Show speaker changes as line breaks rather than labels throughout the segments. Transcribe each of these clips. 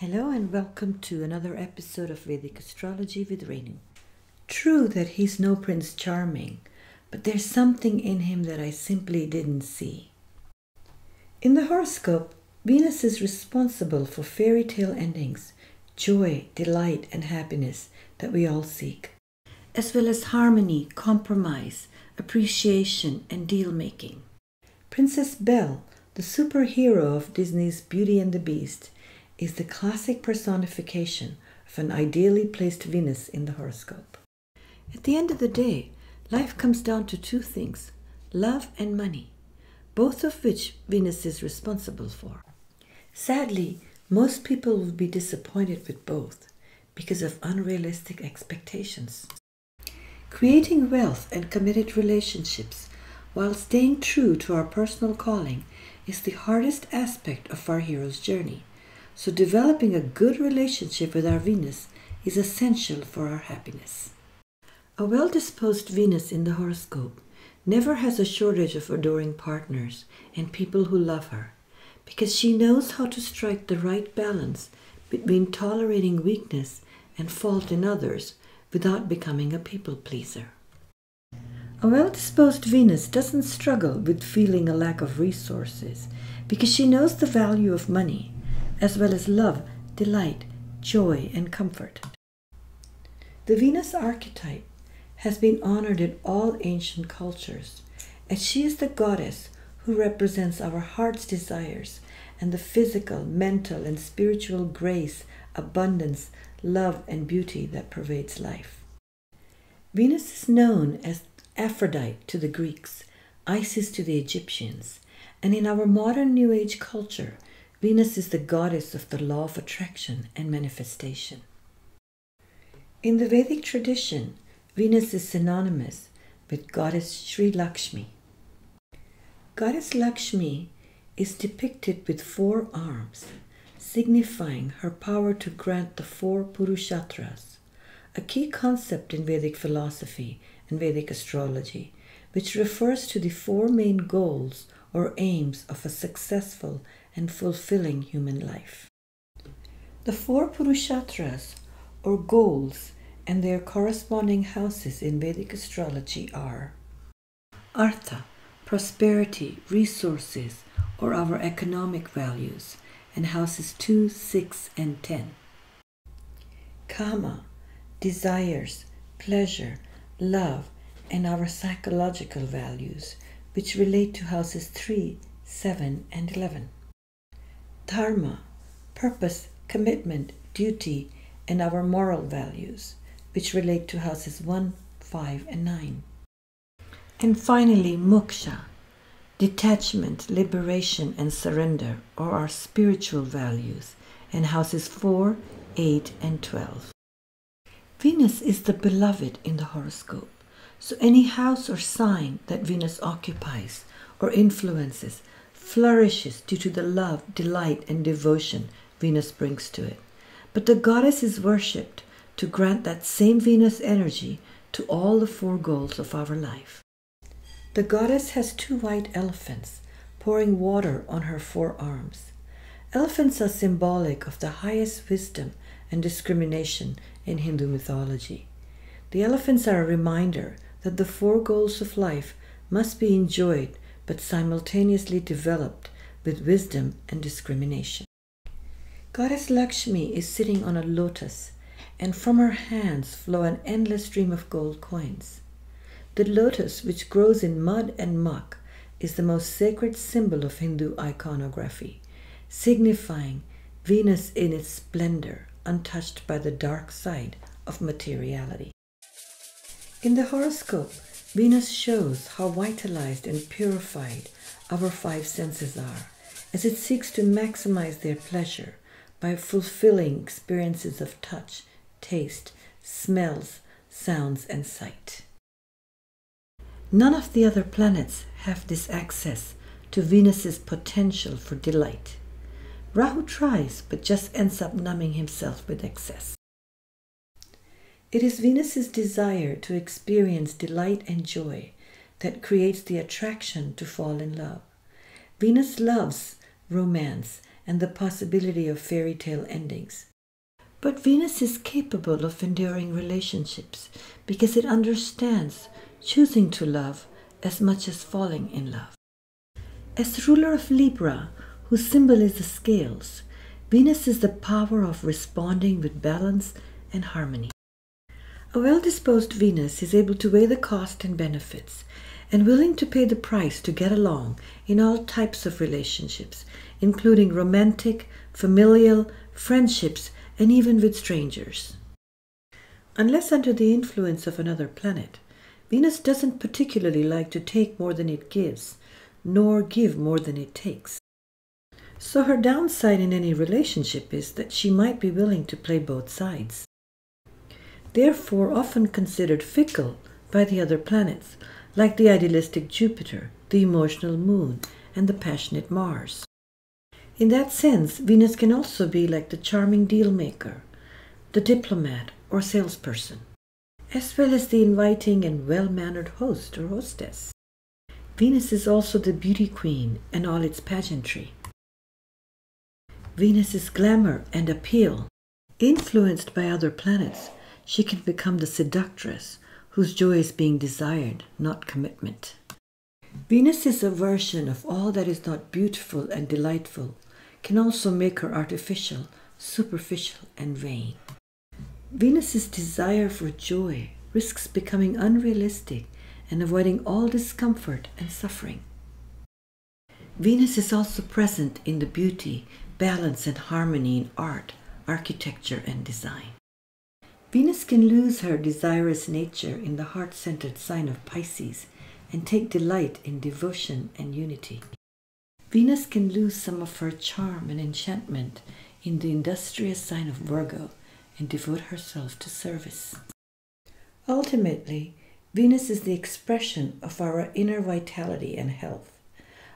Hello and welcome to another episode of Vedic Astrology with Renu. True that he's no Prince Charming, but there's something in him that I simply didn't see. In the horoscope, Venus is responsible for fairy tale endings, joy, delight, and happiness that we all seek, as well as harmony, compromise, appreciation, and deal-making. Princess Belle, the superhero of Disney's Beauty and the Beast, is the classic personification of an ideally placed Venus in the horoscope. At the end of the day, life comes down to two things, love and money, both of which Venus is responsible for. Sadly, most people will be disappointed with both because of unrealistic expectations. Creating wealth and committed relationships while staying true to our personal calling is the hardest aspect of our hero's journey. So developing a good relationship with our Venus is essential for our happiness. A well-disposed Venus in the horoscope never has a shortage of adoring partners and people who love her, because she knows how to strike the right balance between tolerating weakness and fault in others without becoming a people pleaser. A well-disposed Venus doesn't struggle with feeling a lack of resources because she knows the value of money, as well as love, delight, joy, and comfort. The Venus archetype has been honored in all ancient cultures, as she is the goddess who represents our heart's desires and the physical, mental, and spiritual grace, abundance, love, and beauty that pervades life. Venus is known as Aphrodite to the Greeks, Isis to the Egyptians, and in our modern New Age culture, Venus is the goddess of the law of attraction and manifestation. In the Vedic tradition, Venus is synonymous with goddess Sri Lakshmi. Goddess Lakshmi is depicted with 4 arms, signifying her power to grant the 4 Purusharthas, a key concept in Vedic philosophy and Vedic astrology, which refers to the 4 main goals or aims of a successful and fulfilling human life. The 4 Purusharthas, or goals, and their corresponding houses in Vedic astrology are Artha, prosperity, resources, or our economic values, and houses 2, 6, and 10. Kama, desires, pleasure, love, and our psychological values, which relate to houses 3, 7, and 11. Dharma, purpose, commitment, duty, and our moral values, which relate to houses 1, 5, and 9. And finally, moksha, detachment, liberation, and surrender, or our spiritual values, and houses 4, 8, and 12. Venus is the beloved in the horoscope, so any house or sign that Venus occupies or influences flourishes due to the love, delight, and devotion Venus brings to it. But the goddess is worshipped to grant that same Venus energy to all the 4 goals of our life. The goddess has 2 white elephants pouring water on her 4 arms. Elephants are symbolic of the highest wisdom and discrimination in Hindu mythology. The elephants are a reminder that the 4 goals of life must be enjoyed but simultaneously developed with wisdom and discrimination. Goddess Lakshmi is sitting on a lotus, and from her hands flow an endless stream of gold coins. The lotus, which grows in mud and muck, is the most sacred symbol of Hindu iconography, signifying Venus in its splendor, untouched by the dark side of materiality. In the horoscope, Venus shows how vitalized and purified our 5 senses are, as it seeks to maximize their pleasure by fulfilling experiences of touch, taste, smells, sounds, and sight. None of the other planets have this access to Venus's potential for delight. Rahu tries, but just ends up numbing himself with excess. It is Venus's desire to experience delight and joy that creates the attraction to fall in love. Venus loves romance and the possibility of fairy tale endings. But Venus is capable of enduring relationships because it understands choosing to love as much as falling in love. As ruler of Libra, whose symbol is the scales, Venus is the power of responding with balance and harmony. A well-disposed Venus is able to weigh the cost and benefits and willing to pay the price to get along in all types of relationships, including romantic, familial, friendships, and even with strangers. Unless under the influence of another planet, Venus doesn't particularly like to take more than it gives, nor give more than it takes. So her downside in any relationship is that she might be willing to play both sides. Therefore often considered fickle by the other planets, like the idealistic Jupiter, the emotional Moon, and the passionate Mars. In that sense, Venus can also be like the charming deal-maker, the diplomat or salesperson, as well as the inviting and well-mannered host or hostess. Venus is also the beauty queen and all its pageantry. Venus is glamour and appeal. Influenced by other planets, she can become the seductress, whose joy is being desired, not commitment. Venus is a version of all that is not beautiful and delightful, can also make her artificial, superficial, and vain. Venus's desire for joy risks becoming unrealistic and avoiding all discomfort and suffering. Venus is also present in the beauty, balance, and harmony in art, architecture, and design. Venus can lose her desirous nature in the heart-centered sign of Pisces and take delight in devotion and unity. Venus can lose some of her charm and enchantment in the industrious sign of Virgo and devote herself to service. Ultimately, Venus is the expression of our inner vitality and health.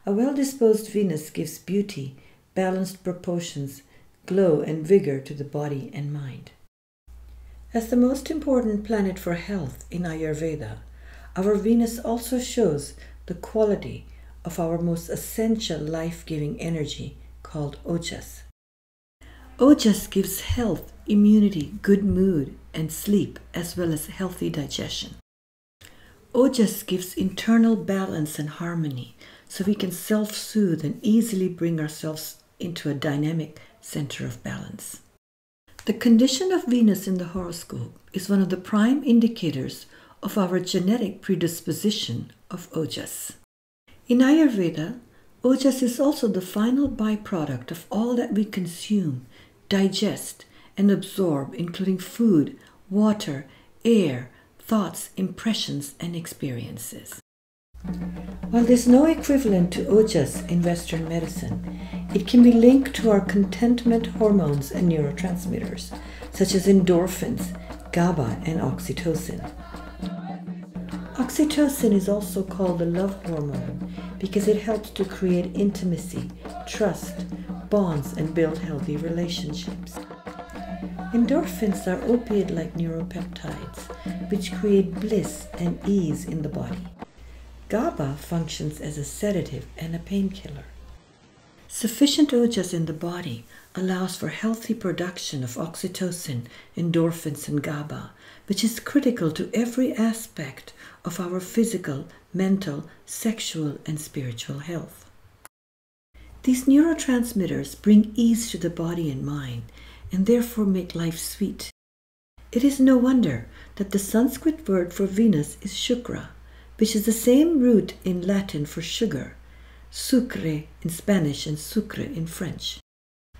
A well-disposed Venus gives beauty, balanced proportions, glow, and vigor to the body and mind. As the most important planet for health in Ayurveda, our Venus also shows the quality of our most essential life-giving energy called Ojas. Ojas gives health, immunity, good mood, and sleep, as well as healthy digestion. Ojas gives internal balance and harmony, so we can self-soothe and easily bring ourselves into a dynamic center of balance. The condition of Venus in the horoscope is one of the prime indicators of our genetic predisposition of Ojas. In Ayurveda, Ojas is also the final byproduct of all that we consume, digest, and absorb, including food, water, air, thoughts, impressions, and experiences. While there's no equivalent to Ojas in Western medicine, it can be linked to our contentment hormones and neurotransmitters, such as endorphins, GABA, and oxytocin. Oxytocin is also called the love hormone because it helps to create intimacy, trust, bonds, and build healthy relationships. Endorphins are opiate-like neuropeptides, which create bliss and ease in the body. GABA functions as a sedative and a painkiller. Sufficient Ojas in the body allows for healthy production of oxytocin, endorphins, and GABA, which is critical to every aspect of our physical, mental, sexual, and spiritual health. These neurotransmitters bring ease to the body and mind, and therefore make life sweet. It is no wonder that the Sanskrit word for Venus is Shukra, which is the same root in Latin for sugar, sucre in Spanish and sucre in French.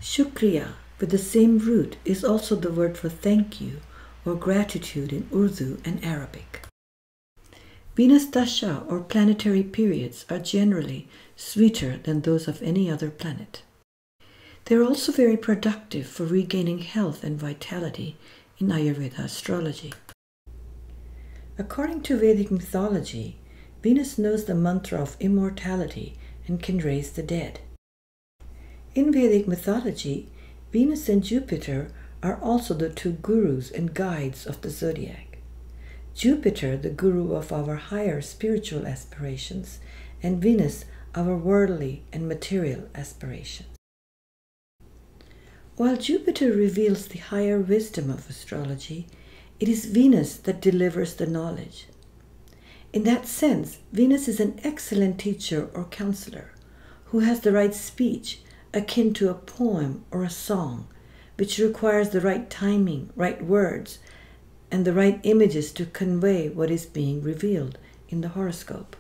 Shukriya, with the same root, is also the word for thank you or gratitude in Urdu and Arabic. Venus Dasha or planetary periods are generally sweeter than those of any other planet. They are also very productive for regaining health and vitality in Ayurvedic Astrology. According to Vedic mythology, Venus knows the mantra of immortality and can raise the dead. In Vedic mythology, Venus and Jupiter are also the two gurus and guides of the zodiac. Jupiter, the guru of our higher spiritual aspirations, and Venus, our worldly and material aspirations. While Jupiter reveals the higher wisdom of astrology, it is Venus that delivers the knowledge. In that sense, Venus is an excellent teacher or counselor who has the right speech, akin to a poem or a song, which requires the right timing, right words, and the right images to convey what is being revealed in the horoscope.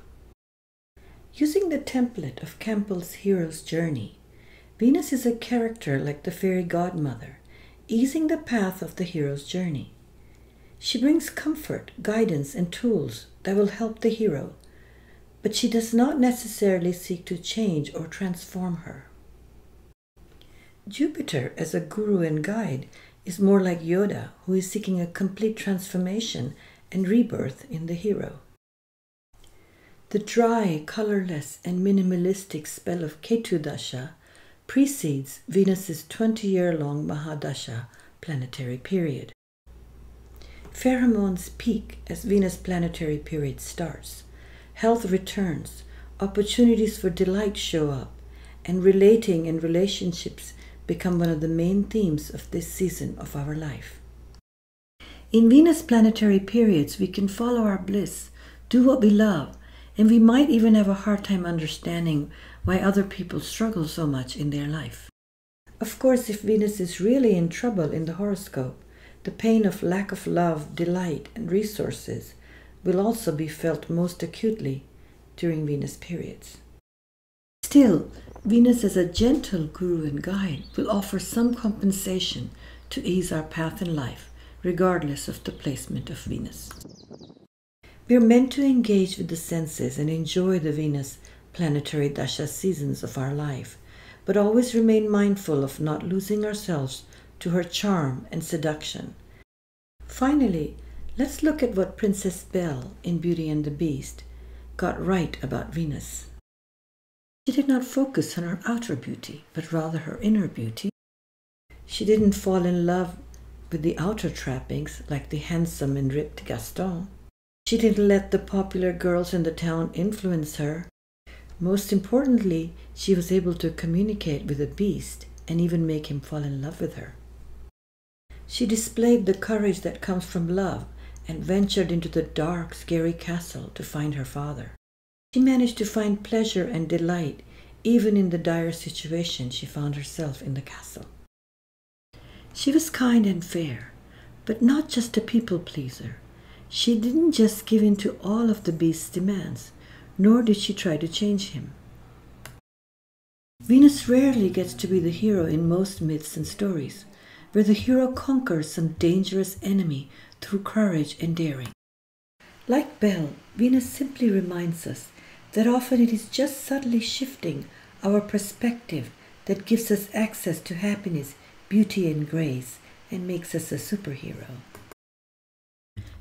Using the template of Campbell's hero's journey, Venus is a character like the fairy godmother, easing the path of the hero's journey. She brings comfort, guidance, and tools that will help the hero, but she does not necessarily seek to change or transform her. Jupiter, as a guru and guide, is more like Yoda, who is seeking a complete transformation and rebirth in the hero. The dry, colorless, and minimalistic spell of Ketu Dasha precedes Venus's 20-year-long Mahadasha planetary period. Pheromones peak as Venus planetary period starts. Health returns, opportunities for delight show up, and relating and relationships become one of the main themes of this season of our life. In Venus planetary periods, we can follow our bliss, do what we love, and we might even have a hard time understanding why other people struggle so much in their life. Of course, if Venus is really in trouble in the horoscope, the pain of lack of love, delight, and resources will also be felt most acutely during Venus periods. Still, Venus as a gentle guru and guide will offer some compensation to ease our path in life, regardless of the placement of Venus. We are meant to engage with the senses and enjoy the Venus planetary dasha seasons of our life, but always remain mindful of not losing ourselves to her charm and seduction. Finally, let's look at what Princess Belle in Beauty and the Beast got right about Venus. She did not focus on her outer beauty, but rather her inner beauty. She didn't fall in love with the outer trappings like the handsome and ripped Gaston. She didn't let the popular girls in the town influence her. Most importantly, she was able to communicate with the beast and even make him fall in love with her. She displayed the courage that comes from love and ventured into the dark, scary castle to find her father. She managed to find pleasure and delight even in the dire situation she found herself in the castle. She was kind and fair, but not just a people pleaser. She didn't just give in to all of the beast's demands, nor did she try to change him. Venus rarely gets to be the hero in most myths and stories, where the hero conquers some dangerous enemy through courage and daring. Like Belle, Venus simply reminds us that often it is just subtly shifting our perspective that gives us access to happiness, beauty, and grace, and makes us a superhero.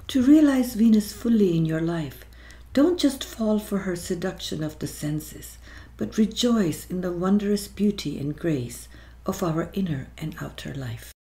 To realize Venus fully in your life, don't just fall for her seduction of the senses, but rejoice in the wondrous beauty and grace of our inner and outer life.